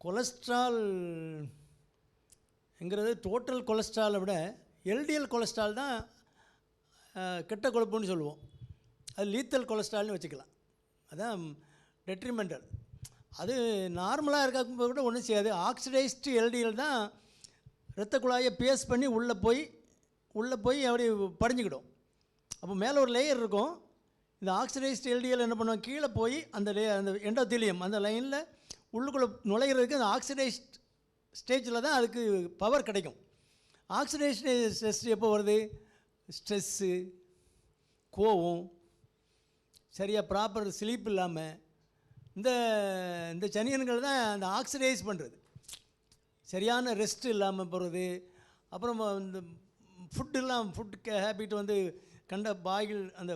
கொலஸ்ட்ரால்ங்கிறது total கொலஸ்ட்ராலை விட LDL cholesterol தான் கெட்ட கொழுப்புன்னு சொல்லுவோம். அது லீத்தல் கொலஸ்ட்ரால்னு வச்சுக்கலாம். அதான் டெட்ரிமெண்டல். அது நார்மலாக இருக்கும்போது கூட ஒன்றும் செய்யாது. ஆக்சிடைஸ்டு எல்டிஎல் தான் இரத்த குழாயை பேஸ் பண்ணி உள்ளே போய் அப்படி படிஞ்சுக்கிடும். அப்போ மேலே ஒரு லேயர் இருக்கும். இந்த ஆக்சிடைஸ்டு எல்டிஎல் என்ன பண்ணுவோம், கீழே போய் அந்த எண்டோத்தீலியம் அந்த லைனில் உள்ளுக்குள்ளே நுழைகிறதுக்கு அந்த ஆக்சிடைஸ்ட் ஸ்டேஜில் தான் அதுக்கு பவர் கிடைக்கும். ஆக்சிடைஸ்டு ஸ்ட்ரெஸ் எப்போ வருது, ஸ்ட்ரெஸ்ஸு, கோவம், சரியாக ப்ராப்பர் ஸ்லீப் இல்லாமல் இந்த சனியன்கள் தான் அந்த ஆக்சிடைஸ் பண்ணுறது. சரியான ரெஸ்ட் இல்லாமல் போகிறது. அப்புறம் இந்த ஃபுட்டு ஹேபிட் வந்து கண்ட பாயில் அந்த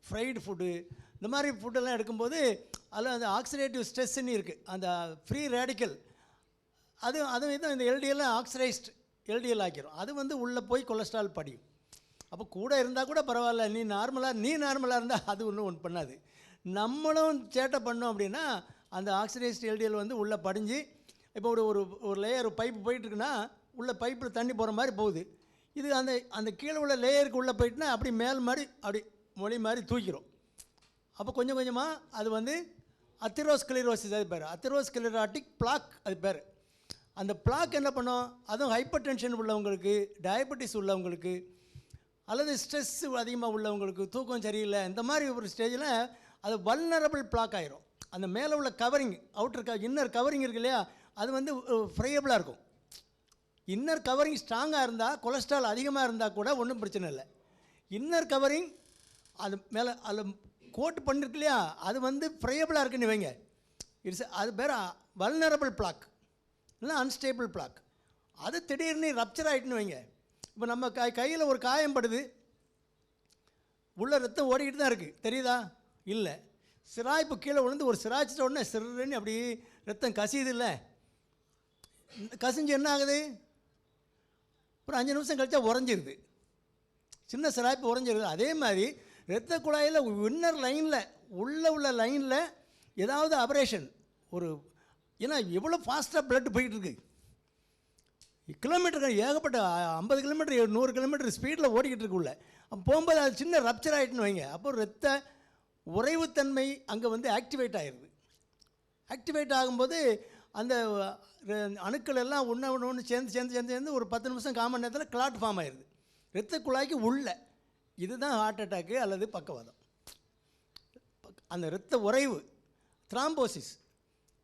ஃப்ரைடு ஃபுட்டு இந்த மாதிரி ஃபுட்டெல்லாம் எடுக்கும்போது அதில் அந்த ஆக்சிடேட்டிவ் ஸ்ட்ரெஸ்ன்னு இருக்குது. அந்த ஃப்ரீ ரேடிக்கல் அது இந்த எல்டிஎல் ஆக்சிடைஸ்ட் எல்டிஎல் ஆக்கிரும். அது வந்து உள்ளே போய் கொலஸ்ட்ரால் படியும். அப்போ கூட இருந்தால் கூட பரவாயில்ல, நீ நார்மலாக இருந்தால் அது ஒன்றும் பண்ணாது. நம்மளும் சேட்டை பண்ணோம் அப்படின்னா அந்த ஆக்சிடைஸ்ட் எல்டிஎல் வந்து உள்ளே படிஞ்சு இப்போ ஒரு லேயர் பைப்பு போயிட்டுருக்குன்னா உள்ள பைப்பில் தண்ணி போகிற மாதிரி போகுது. இது அந்த கீழே உள்ள லேயருக்கு உள்ளே போயிட்டுனா அப்படி மேல் மாதிரி அப்படி மொழி மாதிரி தூக்கிடும். அப்போ கொஞ்சம் கொஞ்சமாக அது வந்து அத்திரோஸ்க்ளீரோசிஸ் அது பேர், அத்திரோஸ்க்ளீராட்டிக் பிளாக் அது பேர். அந்த பிளாக் என்ன பண்ணும், அதுவும் ஹைப்பர் டென்ஷன் உள்ளவங்களுக்கு, டயபெட்டிஸ் உள்ளவங்களுக்கு, அல்லது ஸ்ட்ரெஸ் அதிகமாக உள்ளவங்களுக்கு, தூக்கம் சரியில்லை, இந்த மாதிரி ஒரு ஸ்டேஜில் அது வல்னரபிள் பிளாக் ஆகிரும். அந்த மேலே உள்ள கவரிங் இன்னர் கவரிங் இருக்கு இல்லையா, அது வந்து ஃப்ரையபிளாக இருக்கும். இன்னர் கவரிங் ஸ்ட்ராங்காக இருந்தால், கொலஸ்ட்ரால் அதிகமாக இருந்தால் கூட ஒன்றும் பிரச்சனை இல்லை. இன்னர் கவரிங் அது மேலே அதில் கோட் பண்ணிருக்கு இல்லையா, அது வந்து ஃப்ரையபிளாக இருக்குன்னு வைங்க, அது பேர் வல்னரபிள் பிளாக் இல்லை அன்ஸ்டேபிள் பிளாக். அது திடீர்னு ரப்சர் ஆகிட்டுன்னு வைங்க. இப்போ நம்ம கையில் ஒரு காயம் படுது, உள்ள ரத்தம் ஓடிக்கிட்டு தான் இருக்குது, தெரியுதா? இல்லை. சிராய்ப்பு கீழே விழுந்து ஒரு சிராய்ச்சிட்ட உடனே சிறுன்னு அப்படி ரத்தம் கசியுது இல்லை, கசிஞ்சு என்ன ஆகுது, ஒரு 5 நிமிஷம் கழிச்சா உறைஞ்சிருது, சின்ன சிராய்ப்பு உறைஞ்சிருது. அதே மாதிரி இரத்த குழாயில் இன்னர் லைனில் உள்ள லைனில் ஏதாவது அபரேஷன் ஏன்னா எவ்வளோ ஃபாஸ்ட்டாக பிளட் போயிட்டுருக்கு, கிலோமீட்டர் ஏகப்பட்ட 50 கிலோமீட்டர் 100 கிலோமீட்டர் ஸ்பீடில் ஓடிக்கிட்டு இருக்குள்ள, போகும்போது அது சின்ன ரப்சர் ஆகிட்டுன்னு வைங்க. அப்போ ரத்த உறைவுத்தன்மை அங்கே வந்து ஆக்டிவேட் ஆகிடுது. ஆக்டிவேட் ஆகும்போது அந்த அணுக்கள் எல்லாம் ஒன்று சேர்ந்து ஒரு 10 நிமிஷம் 1/4 மணி நேரத்தில் கிளாட் ஃபார்ம் ஆயிடுது இரத்த குழாய்க்கு உள்ள. இதுதான் ஹார்ட் அட்டாக்கு அல்லது பக்கவாதம். அந்த இரத்த உறைவு த்ராம்போசிஸ்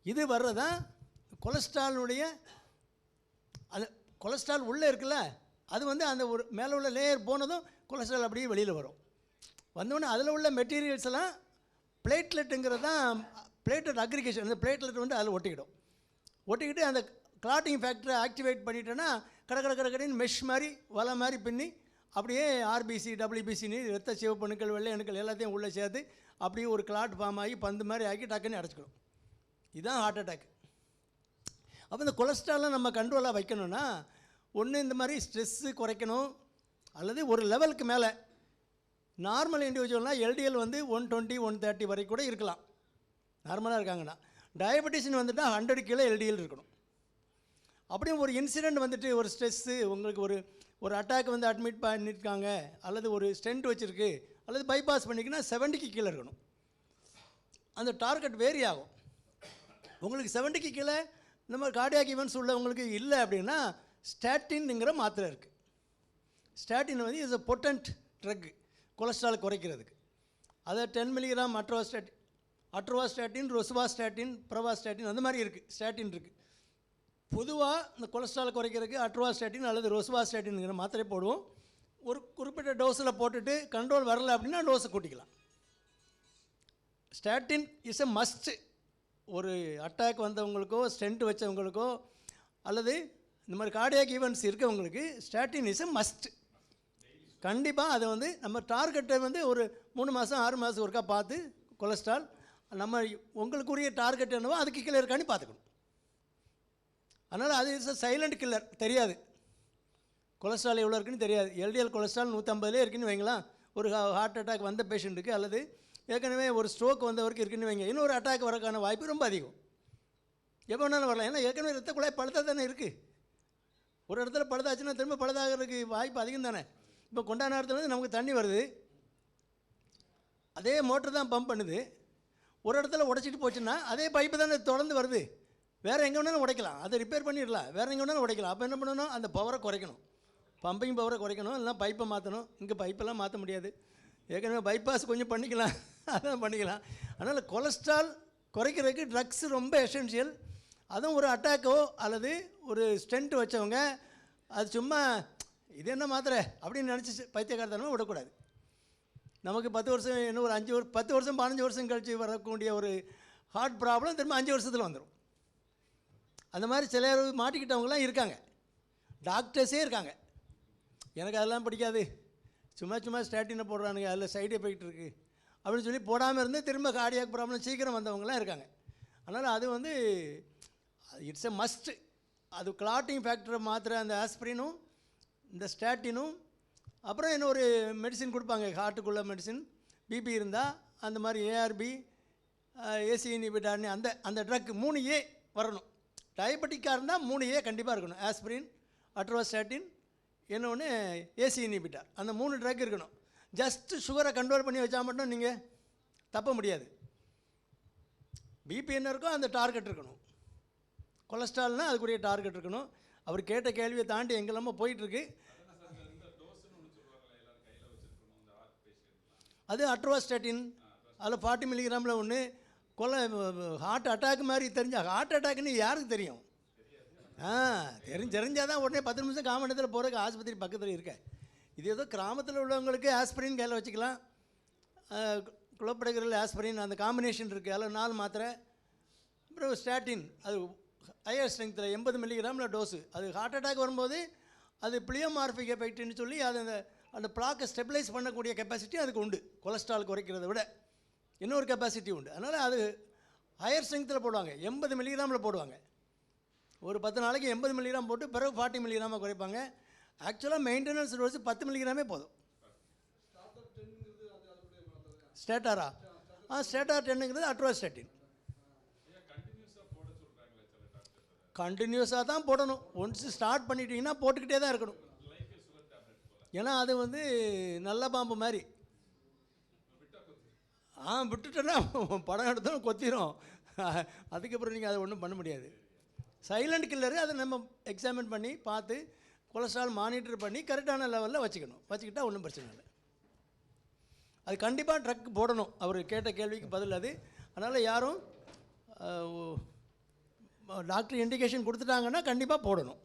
இது வர்றதான் கொலஸ்ட்ராலுடைய அந்த கொலஸ்ட்ரால் உள்ளே இருக்குல்ல, அது வந்து அந்த ஒரு மேலே உள்ள லேயர் போனதும் கொலஸ்ட்ரால் அப்படியே வெளியில் வரும். வந்தோடனே அதில் உள்ள மெட்டீரியல்ஸ் எல்லாம் பிளேட்லெட்டுங்கிறது தான் பிளேட்லெட் அக்ரிகேஷன். அந்த பிளேட்லெட் வந்து அதில் ஒட்டிக்கிட்டு அந்த கிளாட்டிங் ஃபேக்டரை ஆக்டிவேட் பண்ணிட்டோன்னா கடற்கரைன்னு மெஷ் மாதிரி வலை மாதிரி பின்னி அப்படியே ஆர்பிசி டபிள்யூபிசின்னு இரத்த சிவப்பணுக்கள் வெள்ளை அணுக்கள் எல்லாத்தையும் உள்ளே சேர்த்து அப்படியே ஒரு கிளாட் ஃபார்ம் ஆகி பந்து மாதிரி ஆக்கி டக்குன்னு அடைச்சிக்கணும். இதுதான் ஹார்ட் அட்டாக். அப்போ இந்த கொலஸ்ட்ராலை நம்ம கண்ட்ரோலாக வைக்கணும்னா ஒன்று இந்த மாதிரி ஸ்ட்ரெஸ்ஸு குறைக்கணும், அல்லது ஒரு லெவலுக்கு மேலே நார்மல் இண்டிவிஜுவல்னால் எல்டிஎல் வந்து 120 130 வரைக்கும் கூட இருக்கலாம் நார்மலாக இருக்காங்கன்னா. டயபெட்டிஸ்னு வந்துட்டால் 100 கிலோ எல்டிஎல் இருக்கணும். அப்படியும் ஒரு இன்சிடெண்ட் வந்துட்டு ஒரு ஸ்ட்ரெஸ்ஸு உங்களுக்கு ஒரு அட்டாக் வந்து அட்மிட் பண்ணியிருக்காங்க, அல்லது ஒரு ஸ்டென்ட் வச்சுருக்கு, அல்லது பைபாஸ் பண்ணிங்கன்னா 70க்கு கீழே இருக்கணும். அந்த டார்கெட் வேரி ஆகும். உங்களுக்கு 70க்கு கீழே இந்த மாதிரி கார்டியாக் ஈவெண்ட்ஸ் உள்ளவங்களுக்கு இல்லை அப்படின்னா ஸ்டாட்டின்ங்கிற மாத்திரை இருக்குது. ஸ்டாட்டின் வந்து is a potent drug cholesterol குறைக்கிறதுக்கு. அதை 10 மில்லிகிராம் அட்ரோவாஸ்டாட்டின், ரொசுவாஸ்டாட்டின், பிரவாஸ்டாட்டின் அந்த மாதிரி இருக்குது. ஸ்டாட்டின் இருக்குது. பொதுவாக இந்த கொலஸ்ட்ரால் குறைக்கிறதுக்கு அட்ரோவாஸ்டாட்டின் அல்லது ரொசுவாஸ்டாட்டின்ங்கிற மாத்திரை போடுவோம். ஒரு குறிப்பிட்ட டோஸில் போட்டுட்டு கண்ட்ரோல் வரலை அப்படின்னா டோஸை கூட்டிக்கலாம். Statin is a must. ஒரு அட்டாக் வந்தவங்களுக்கோ ஸ்டென்ட் வச்சவங்களுக்கோ அல்லது இந்த மாதிரி கார்டியாக் ஈவெண்ட்ஸ் இருக்கவங்களுக்கு ஸ்டாட்டின் இஸ் எ மஸ்ட். கண்டிப்பாக அதை வந்து நம்ம டார்கெட்டை வந்து ஒரு 3 மாதம் 6 மாதம் ஒருக்கா பார்த்து கொலஸ்ட்ரால் நம்ம உங்களுக்குரிய டார்கெட் என்னவோ அதுக்கு கீழே இருக்கான்னு பார்த்துக்கணும். அதனால் அது இஸ் அ சைலண்ட் கில்லர். தெரியாது கொலஸ்ட்ரால் எவ்வளோ இருக்குன்னு தெரியாது. எல்டிஎல் கொலஸ்ட்ரால் 150 இருக்குன்னு வைங்களேன். ஒரு ஹார்ட் அட்டாக் வந்த பேஷண்ட்டுக்கு அல்லது ஏற்கனவே ஒரு ஸ்ட்ரோக் வந்தவருக்கு இருக்குன்னு வைங்க, இன்னொரு அட்டாக் வரக்கான வாய்ப்பு ரொம்ப அதிகம். எப்போ வேணாலும் வரலாம். ஏன்னா ஏற்கனவே ரத்த குழாய் பழுதாக தானே இருக்குது. ஒரு இடத்துல பழுதாச்சுன்னா திரும்ப பழுதாகிறதுக்கு வாய்ப்பு அதிகம் தானே. இப்போ கொண்டா நேரத்துலேருந்து நமக்கு தண்ணி வருது, அதே மோட்டர் தான் பம்ப் பண்ணுது. ஒரு இடத்துல உடைச்சிட்டு போச்சுன்னா அதே பைப்பு தானே தொடர்ந்து வருது. வேறு எங்கே வேணாலும் உடைக்கலாம், அதை ரிப்பேர் பண்ணிடலாம், வேறு எங்கே வேணாலும் உடைக்கலாம். அப்போ என்ன பண்ணணும், அந்த பவரை குறைக்கணும், பம்பிங் பவரை குறைக்கணும், இல்லைனா பைப்பை மாற்றணும். இங்கே பைப்பெல்லாம் மாற்ற முடியாது, ஏற்கனவே பைபாஸ் கொஞ்சம் பண்ணிக்கலாம், அதான் பண்ணிக்கலாம். அதனால் கொலஸ்ட்ரால் குறைக்கிறதுக்கு ட்ரக்ஸ் ரொம்ப எசென்ஷியல். அதுவும் ஒரு அட்டாக்கோ அல்லது ஒரு ஸ்டென்ட் வச்சவங்க அது சும்மா இது என்ன மாத்திரை அப்படின்னு நினச்சி பைத்தியக்காரத்தனமாக விடக்கூடாது. நமக்கு 10 வருஷம் இன்னும் ஒரு 10 வருஷம் 15 வருஷம் கழித்து வரக்கூடிய ஒரு ஹார்ட் ப்ராப்ளம் திரும்ப 5 வருஷத்தில் வந்துடும். அந்த மாதிரி சிலர் மாட்டிக்கிட்டவங்களாம் இருக்காங்க, டாக்டர்ஸே இருக்காங்க. எனக்கு அதெல்லாம் பிடிக்காது, சும்மா சும்மா ஸ்டாட்டினை போடுறானுங்க, அதில் சைடு எஃபெக்ட் இருக்குது அப்படின்னு சொல்லி போடாமல் இருந்து திரும்ப கார்டியாக் ப்ராப்ளம் சீக்கிரம் வந்தவங்களாம் இருக்காங்க. அதனால் அது வந்து இட்ஸ் எ மஸ்ட்டு. அது கிளாட்டிங் ஃபேக்டரை மாத்திரை அந்த ஆஸ்பிரினும் இந்த ஸ்டாட்டினும் அப்புறம் இன்னொரு மெடிசின் கொடுப்பாங்க, ஹார்ட்டுக்குள்ள மெடிசின். பிபி இருந்தால் அந்த மாதிரி ஏஆர்பி, ஏசி இன்ஹிபிட்டார்னு அந்த ட்ரக் 3A வரணும். டயபெட்டிக்காக இருந்தால் 3A கண்டிப்பாக இருக்கணும். ஆஸ்பிரின், அட்ரோஸ்டாட்டின், இன்னொன்று ஏசி இன்ஹிபிட்டார், அந்த 3 ட்ரக் இருக்கணும். ஜஸ்ட்டு சுகரை கண்ட்ரோல் பண்ணி வச்சா மட்டும் நீங்கள் தப்ப முடியாது. பிபி என்ன இருக்கோ அந்த டார்கெட் இருக்கணும், கொலஸ்ட்ரால்னால் அதுக்குரிய டார்கெட் இருக்கணும். அவர் கேட்ட கேள்வியை தாண்டி எங்கெல்லாமோ போயிட்டுருக்கு. அது அட்ரோஸ்டாட்டின், அதில் 40 மில்லிகிராமில் ஒன்று. ஹார்ட் அட்டாக் மாதிரி தெரிஞ்சா, ஹார்ட் அட்டாக்னு யாருக்கு தெரியும்? தெரிஞ்சால் தான் உடனே 10 நிமிஷம் காமண்டத்தில் போகிறதுக்கு ஆஸ்பத்திரி பக்கத்தில் இருக்க. இது ஏதோ கிராமத்தில் உள்ளவங்களுக்கு ஆஸ்பிரின் கையில் வச்சுக்கலாம், குளோபடகிரல் ஆஸ்பிரின் அந்த காம்பினேஷன் இருக்குது, அதில் 4 மாத்திரை. அப்புறம் ஸ்டாட்டின், அது ஹையர் ஸ்ட்ரென்த்தில் 80 மில்லிகிராமில் டோஸு. அது ஹார்ட் அட்டாக் வரும்போது அது பிளியோமார்பிக் எஃபெக்ட்னு சொல்லி அது அந்த பிளாக்கை ஸ்டெபிலைஸ் பண்ணக்கூடிய கெப்பாசிட்டி அதுக்கு உண்டு. கொலஸ்ட்ரால் குறைக்கிறத விட இன்னொரு கெப்பாசிட்டி உண்டு. அதனால் அது ஹையர் ஸ்ட்ரென்த்தில் போடுவாங்க, 80 மில்லிகிராமில் போடுவாங்க. ஒரு 10 நாளைக்கு 80 மில்லிகிராம் போட்டு பிறகு 40 மில்லிகிராமாக குறைப்பாங்க. ஆக்சுவலாக மெயின்டெனன்ஸ் டோஸ் 10 மில்லிகிராமே போதும். ஸ்டேட்டாரா? ஸ்டேட்டார் 10ங்கிறது அட்ரோஸ்டாட்டின். கண்டினியூஸாக தான் போடணும். ஒன்ஸ் ஸ்டார்ட் பண்ணிட்டீங்கன்னா போட்டுக்கிட்டே தான் இருக்கணும். ஏன்னா அது வந்து நல்ல பாம்பு மாதிரி. விட்டுட்டோன்னா படம் எடுத்தாலும் கொத்திரும், அதுக்கப்புறம் நீங்கள் அதை ஒன்றும் பண்ண முடியாது. சைலண்ட் கில்லரு, அதை நம்ம எக்ஸாமின் பண்ணி பார்த்து கொலஸ்ட்ரால் மானிட்டர் பண்ணி கரெக்டான லெவலில் வச்சுக்கிட்டால் ஒன்றும் பிரச்சனை இல்லை. அது கண்டிப்பாக ட்ரக் போடணும். அவர் கேட்ட கேள்விக்கு பதில் அது. அதனால் யாரும் டாக்டர் இண்டிகேஷன் கொடுத்துட்டாங்கன்னா கண்டிப்பாக போடணும்.